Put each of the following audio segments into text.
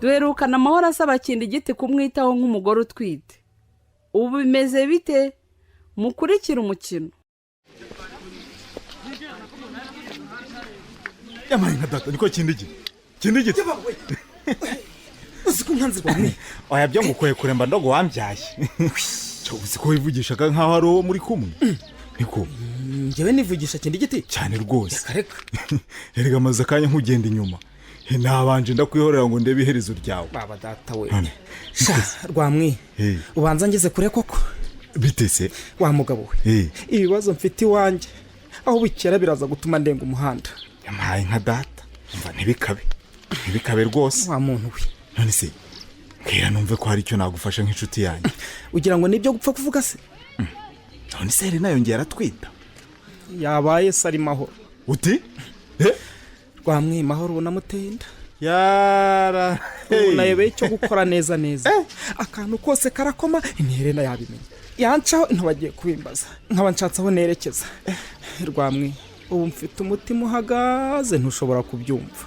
duherukana amahoro asaba Inkingi kumwitaho nk'umugore utwite. Ubu bimeze bite? Mukurikira umukino. Yamaye nka data niko Inkingi Uziko nkanze rwamwe oya byo ngukoye kuremba ndogo wambyaye cyo uziko wivugishaga nkaho ari uwo muri kumwe niko njyewe nivugisha Inkingi cyane rwose kareka erega maze kanya nkugenda inyuma nabanje ndakwihorera ngo ndebe iherezo ryawe baba data we rwamwe ubanza ngeze kure koko bitese wa mugabo we ibibazo mfite iwanjye aho bikera biraza gutuma ndenga umuhanda yamaye nka data umva ntibikabe rwose wa muntu we none se kera numve ko hari icyo nagufasha nk'inshuti yanjye ugira ngo nibyo gupfa kuvuga se none se rero nayo ngera twita yabaye sari mahoro uti rwamwe mahoro unamutenda yara nayebeye cyo gukora neza akantu kose karakoma interena yabimenye yancaho ntabagiye kubimbaza nkaba nshatsaho nerekeza rwamwe ubu mfite umutima uhagaze ntushobora kubyumva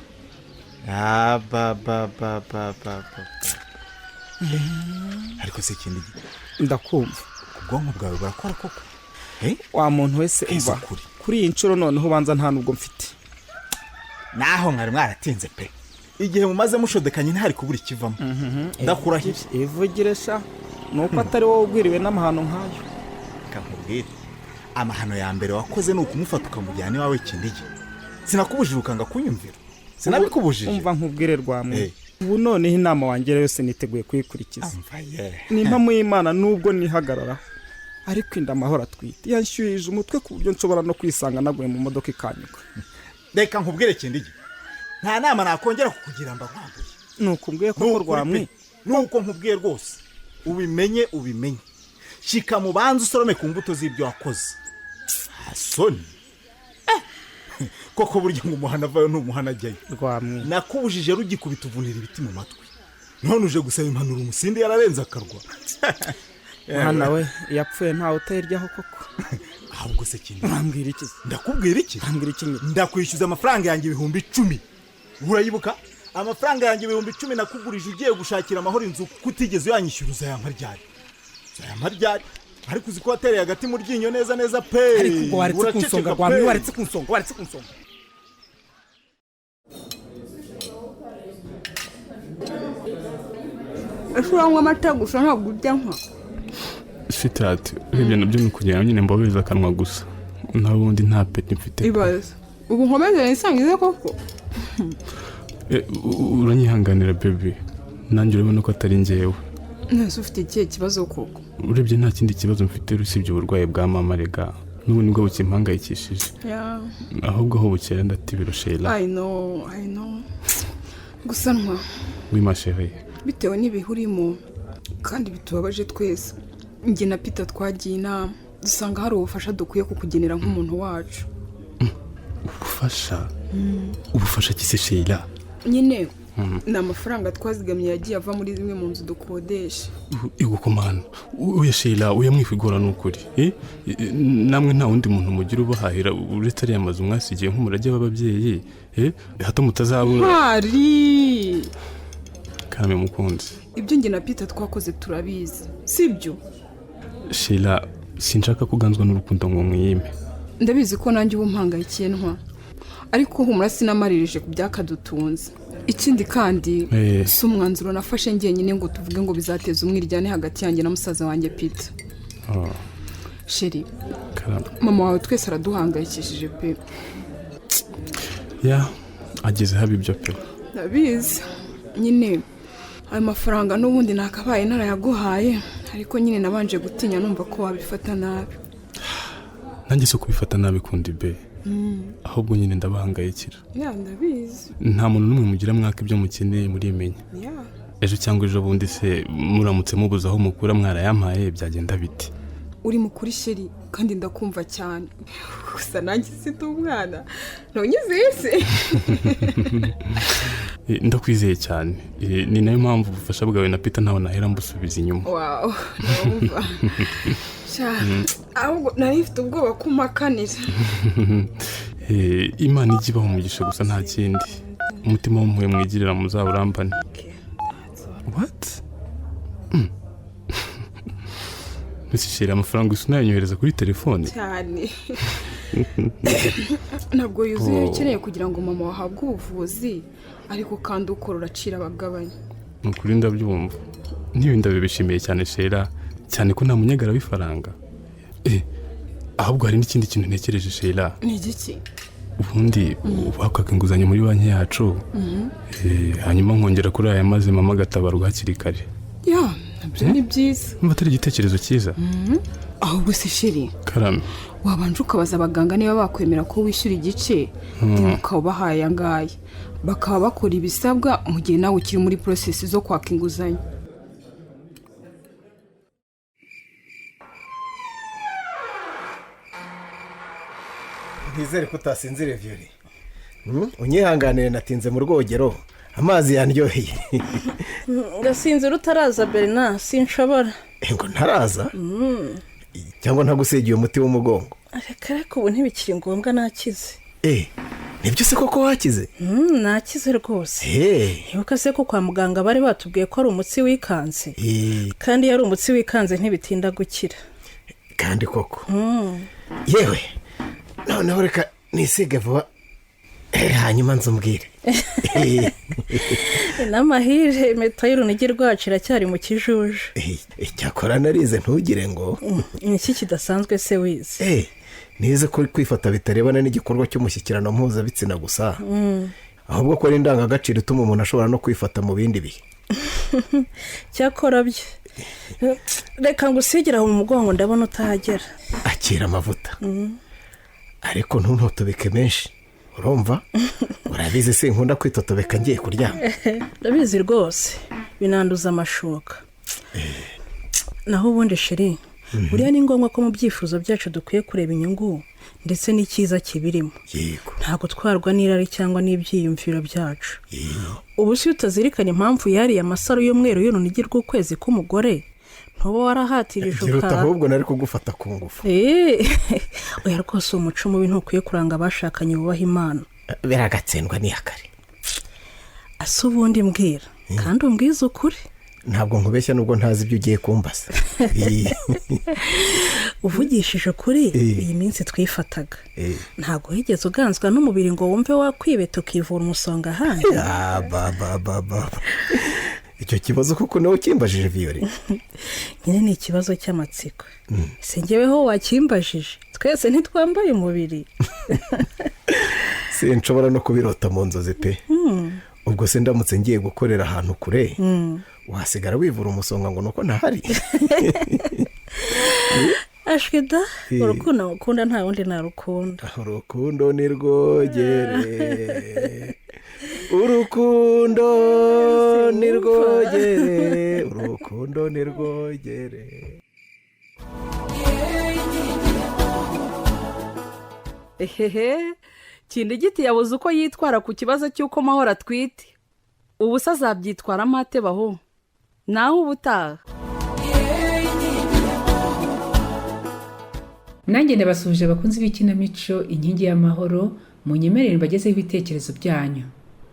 ariko se Inkingi ndakumva ubwonko bwawe burakora koko wa muntu wese umva kuri iyi nshuro noneho ubanza nta nubwo mfite naho mwari mwaratinze pe igihe mumaze mushodekanye ntari kubura ikivamo ndakurahiye ivugiresha nuko atari wowe ugwiriwe n'amahano nk'ayo kakubwire amahano ya mbere wakoze ni ukumufata ukamujyana iwawe Inkingi sinakubujije ukanga kunyumvira sinabikubujije umva nkubwire rwamwe ubu noneho inama wanjye yose niteguye kuyikurikiza nimba mu Imana nubwo nihagarara ariko inda amahoro atwite yanshyuhije umutwe ku buryo nshobora no kwisanga naguye mu modoka ikanyuka reka nkubwire Inkingi nta nama nakongera kukugira mbagwambuye nukubwiye ko rwamwe nuko nkubwiye rwose ubimenye shika mu banze usorome ku mbuto z'ibyo wakoze asoni koko burya ngo umuhana vayo n'umuhana ajyayo rwamwe nakubujije rugikubita uvunira ibiti mu matwi none uje gusaba impanuro umusindi yararenze akarwa mwana we yapfuye ntawe utayiryaho koko ahubwo se Inkingi urambwira iki ndakubwira iki urambwira iki ndakwishyuza amafaranga yanjye 10,000 urayibuka amafaranga yanjye 10,000 nakugurije ugiye gushakira amahoro inzu kutigeze yanyishyuruza ya maryari ariko uziko watereye hagati mu ryinyo neza pe ariko ubwo waretse kunsonga rwamwe waretse kunsonga Ashurangwa amata gusa ntabwo urya nka sitati ibyo nabyo ni kugira nyine mbobeza akanwa gusa nabundi nta peti mfite ibaza ubu nkomeze nisangize koko uranyihanganira baby nanjye urabona ko atari njyewe nase ufite ikihe kibazo koko urebye nta kindi kibazo mfite usibye uburwayi bwa mama rega n'ubu nibwo bukimpangayikishije ahubwo aho bukera ndatibiro Sheila I know gusa ntwa wimashehe bitewe n'ibihurimo kandi bitubabaje twese njye na Peter twagiye inama dusanga hari ubufasha dukwiye kukugenera nk'umuntu wacu ubufasha kise Sheila nyine na amafaranga twazigamye yagiye ava muri zimwe mu nzu dukodesha igukomana uya Sheila uya mwifigora n'ukuri namwe nta wundi muntu mugira ubahahira uretse ari amazu mwasigiye nk'umurage w'ababyeyi hato mutazabura hari kame mukunzi ibyo njye na Peter twakoze turabizi sibyo Sheila sinshaka kuganzwa n'urukundo ngo mwiyime ndabizi ko nanjye ubumpangayikiye ntwa ariko humura sinamarije ku byakadutunze ikindi kandi si umwanzuro nafashe njyenyine ngo tuvuge ngo bizateza umwiryane hagati yanjye na musaza wanjye Peter Sheri mama wawe twese araduhangayikishije pe ageze habi ibyo pe ndabizi nyine ayo mafaranga n'ubundi nakabaye narayaguhaye ariko nyine nabanje gutinya numva ko wabifata nabi nanjye so kubifata nabi kundi be ahubwo nyine ndabahangayikira ndabizi nta muntu n'umwe mugira mwaka ibyo mukeneye muri imenya ejo cyangwa ejo bundi se muramutse mubuza aho mukura mwarayampaye byagenda biti uri mukuri Sheri kandi ndakumva cyane gusa nanjye site umwana nonyizese ndakwizeye cyane ni nayo mpamvu ubufasha bwawe na Peter ntawe nahera mbusubiza inyuma numva ahubwo nari mfite ubwoba kumakanira Imana ijya ibaha umugisha gusa nta kindi umutima w'umpuye mwigirira muzawurambane what Sheri amafaranga usa nayanyohereza kuri telefone cyane ntabwo yuzuye ukeneye kugira ngo mama wahabwe ubuvuzi ariko kandi ukora uracira abagabanya nukuri ndabyumva niyo ndabibishimiye cyane Shera cyane ko nta munyagara w'ifaranga ahubwo hari n'ikindi kintu ntekereje Shera ni igiki ubundi wakwaka inguzanyo muri banki yacu hanyuma nkongera kuri aya maze mama agatabarwa hakiri kare ya nabyo ni byiza mba atari igitekerezo cyiza ahubwo se Sheri karame wabanje ukabaza abaganga niba bakwemera ko wishyura igice ukaba ubahaye angaya bakaba bakora ibisabwa mu gihe nawe ukiri muri porosesi zo kwaka inguzanyo ntizere ko utasinzire Violi unyihanganire natinze mu rwogero amazi yandyoheye ngasinzira utaraza Bernard sinshobora ngo ntaraza cyangwa ntagusigiye umuti w'umugongo reka ubu ntibikiri ngombwa nakize nibyo se koko wakize nakize rwose ntibuka se ko kwa muganga bari batubwiye ko ari umutsi wikanze kandi iyo ari umutsi wikanze ntibitinda gukira kandi koko yewe noneho reka nisige vuba hanyuma nzumbwire n'amahire impeta y'urunigi rwacu iracyari mu kijuju icyakora narize ntugire ngo iki kidasanzwe se wize nize ko kwifata bitarebana n'igikorwa cy'umushyikirano mpuzabitsina gusa ahubwo ko ari indangagaciro ituma umuntu ashobora no kwifata mu bindi bihe cyakora byo reka ngo usigire aho mu mugongo ndabona utahagera akira amavuta ariko ntuntotobeke menshi urumva urabizi se nkunda kwitotobeka ngiye kuryama ndabizi rwose binanduza amashuka naho ubundi Sheri buriya ni ngombwa ko mu byifuzo byacu dukwiye kureba inyungu ndetse n'icyiza kibirimo ntabwo twarwa n'irari cyangwa n'ibyiyumviro byacu ubu si utazirikana impamvu yariye amasaro y'umweru y'urunigi rw'ukwezi k'umugore ntuba warahatirije ukara ahubwo nari kugufata ku ngufu oya rwose umuco mubi ntukwiye kuranga abashakanye bubaha Imana biragatsindwa n'iyakare ase ubundi mbwira kandi umbwize ukuri ntabwo nkubeshya nubwo ntazi ibyo ugiye kumbaza uvugishije ukuri iyi minsi twifataga ntabwo wigeze uganzwa n'umubiri ngo wumve wakwibeta ukivura umusonga ahandi icyo kibazo kuko nawe ukimbajije Violi nyine ni ikibazo cy'amatsiko singeweho wakimbajije twese ntitwambaye umubiri sinshobora no kubirota mu nzozi pe ubwo se ndamutse ngiye gukorera ahantu kure wasigara wivura umusonga ngo nuko ntahari ashwida urukundo ngukunda nta wundi narukunda urukundo ni rwogere urukundo ni rwogere urukundo ni rwogere Kindigiti yabuze uko yitwara ku kibazo cy'uko Mahoro atwite ubu se azabyitwaramo ate baho naho ubutaha nanjye ndabasuje abakunzi b'ikinamico inkingi y'amahoro mu nyemerere mbagezeho ibitekerezo byanyu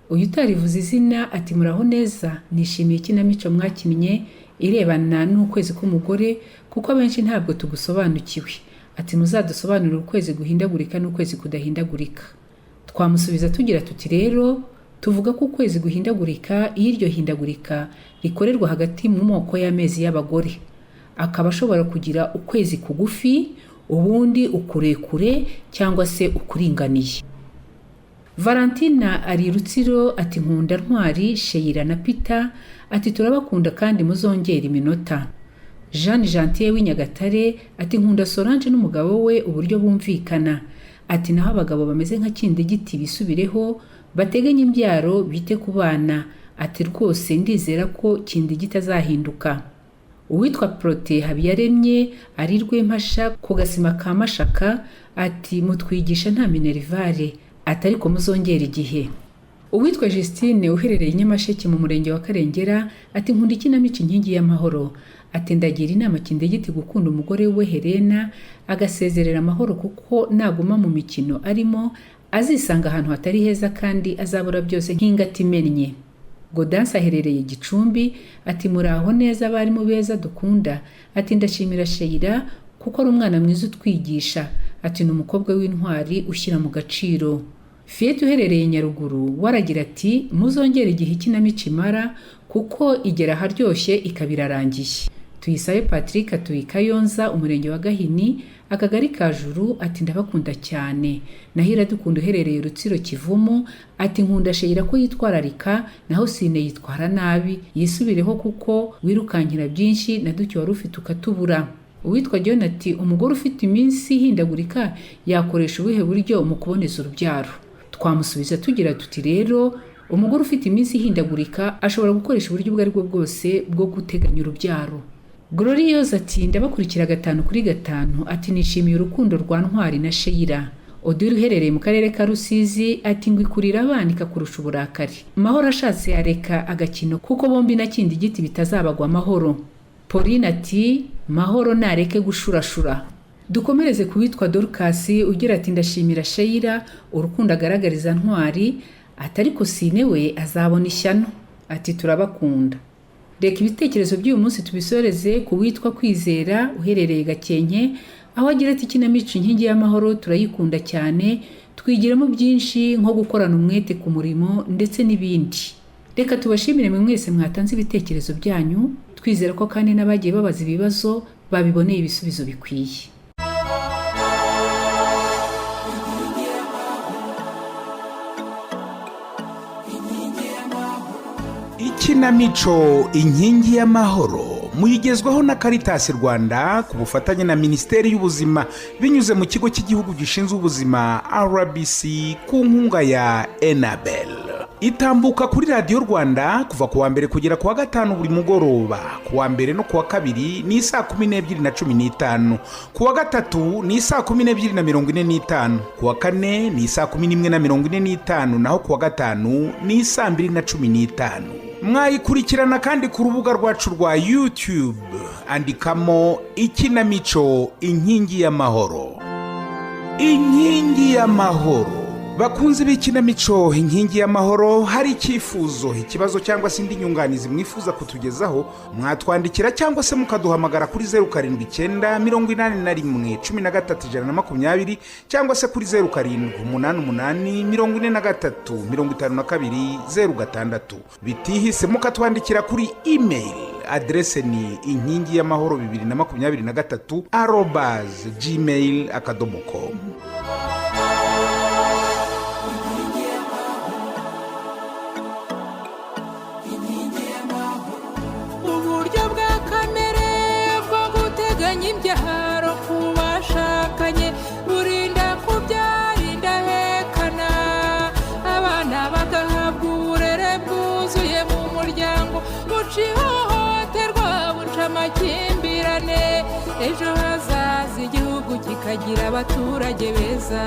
uyu utarivuze izina ati muraho neza nishimiye ikinamico mwakinnye irebana n'ukwezi k'umugore kuko abenshi ntabwo tugusobanukiwe ati muzadusobanurire ukwezi guhindagurika n'ukwezi kudahindagurika twamusubiza tugira tuti rero tuvuga ko ukwezi guhindagurika iyo iryo hindagurika rikorerwa hagati mu moko y'amezi y'abagore akaba ashobora kugira ukwezi kugufi ubundi ukurekure cyangwa se ukuringaniye Valentina ari Rutsiro ati nkunda Ntwari Sheila na Peter ati turabakunda kandi muzongera iminota Jeanne Gentil w'Inyagatare ati nkunda Solange n'umugabo we uburyo bumvikana ati naho abagabo bameze nka Kindigiti bisubireho bateganya imbyaro bite ku bana ati rwose ndizera ko Kindigiti azahinduka uwitwa Prote Habiyaremye ari Rwempasha ku gasima ka Mashaka ati mutwigisha nta minerivare atari ko muzongera igihe uwitwa Justine uherereye Nyamasheke mu murenge wa Karengera ati nkunda ikinamico inkingi y'amahoro ati ndagira inama Kindigiti gukunda umugore we Helena agasezerera amahoro kuko naguma mu mikino arimo azisanga ahantu hatari heza kandi azabura byose nk'ingati imennye Godanse aherereye Gicumbi ati muraho neza abarimu beza dukunda, ati ndashimira Sheila kuko ari umwana mwiza utwigisha, ati ni umukobwa w'intwari ushyira mu gaciro. Fiyete uherereye Nyaruguru waragira ati muzongere igihe ikinamico imara kuko igera aharyoshye ikaba irarangiye. Tuyisabe Patrick atuye Kayonza umurenge wa Gahini akagari ka Juru ati ndabakunda cyane. Nahira dukunda uherereye Rutsiro Kivumu ati nkunda Sheila ko yitwararika naho Sine yitwara nabi, yisubireho kuko wirukankira byinshi na duke wari ufite ukatubura. Uwitwa John ati umugore ufite iminsi ihindagurika yakoresha ubuhe buryo mu kuboneza urubyaro? Twamusubiza tugira tuti rero umugore ufite iminsi ihindagurika ashobora gukoresha uburyo ubwo ari bwo bwose bwo guteganya urubyaro. Gloriose ati ndabakurikira 5/5 ati nishimiye urukundo rwa Ntwari na Sheila. Odile uherereye mu karere ka Rusizi ati ngwikurira abana ikakurusha uburakari. Mahoro ashatse yareka agakino kuko bombi na kindi giti bitazabagwa amahoro. Pauline ati mahoro nareke gushurashura. Dukomereze kubitwa Dorcas ugira ati ndashimira Sheila urukundo agaragariza Ntwari atariko Sine we azabona ishyano ati turabakunda. Reka ibitekerezo by'uyu munsi tubisoreze ku witwa Kwizera uherereye Gakenke aho agira ati ikinamico Inkingi y'amahoro turayikunda cyane, twigiramo byinshi nko gukorana umwete ku murimo ndetse n'ibindi. Reka tubashimire mwe mwese mwatanze ibitekerezo byanyu, twizera ko kandi n'abagiye babaza ibibazo babiboneye ibisubizo bikwiye. Ikinamico Inkingi y'amahoro muyigezwaho na Caritas Rwanda ku bufatanye na Minisiteri y'Ubuzima binyuze mu kigo cy'igihugu gishinzwe ubuzima RBC ku nkunga ya Enabel. Itambuka kuri Radio Rwanda kuva ku wa mbere kugera ku wa gatanu buri mugoroba, ku wa mbere no ku wa kabiri ni 12:15, ku wa gatatu ni 12:45, ku wa kane ni 11:45, naho ku wa gatanu ni 2:15. Mwayikurikirana kandi ku rubuga rwacu rwa YouTube andikamo ikinamico Inkingi y'amahoro. Inkingi y'amahoro. Bakunzi b'ikinamico Inkingi y'amahoro, hari icyifuzo, ikibazo cyangwa se indi nyunganizi mwifuza kutugezaho, mwatwandikira cyangwa se mukaduhamagara kuri 0789811320 cyangwa se kuri 0788435206. Bitihise mukatwandikira kuri email, adrese ni inkingiyamahoro2023@gmail.com. imbyaro kubashakanye burinda kubyarinda hekana abana bagahabwa uburere bwuzuye mu muryango buca ihohoterwa buca amakimbirane ejo hazaza igihugu kikagira abaturage beza.